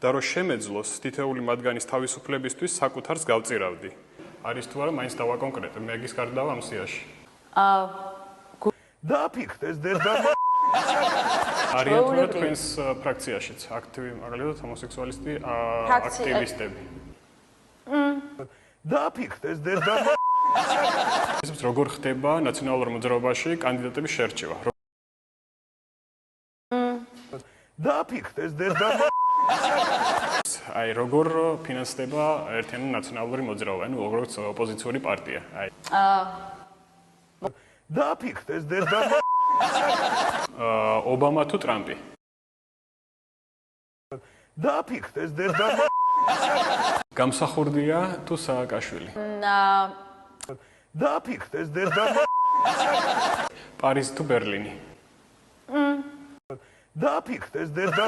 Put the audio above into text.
და რომ შემეძლოს თითეული მათგანის თავისუფლებისთვის საკუთარს გავწირავდი. არის თუ არა მაინც დავაკონკრეტე, მე გის გარდა ამ სიაში. დააფიქრდეს დედა. არიან თუ არა თქვენს ფრაქციაშიც აქტივი მაგალითად ჰომოსექსუალისტი აქტივისტები. დააფიქრდეს დედა. ისიც როგორ ხდება ნაციონალურ მოძრაობაში კანდიდატების შერჩევა? დააფიქრდეს დედა. აი როგორ ფინანსდება ერთიანი ნაციონალური მოძრაობა, ანუ როგორც ოპოზიციური პარტია. აი დააფიქრდეს დედა. ობამა თუ ტრამპი? დააფიქრდეს დედა. გამსახურდია თუ სააკაშვილი? დააფიქრდეს დედა. პარიზი თუ ბერლინი? დააფიქრდეს დედა.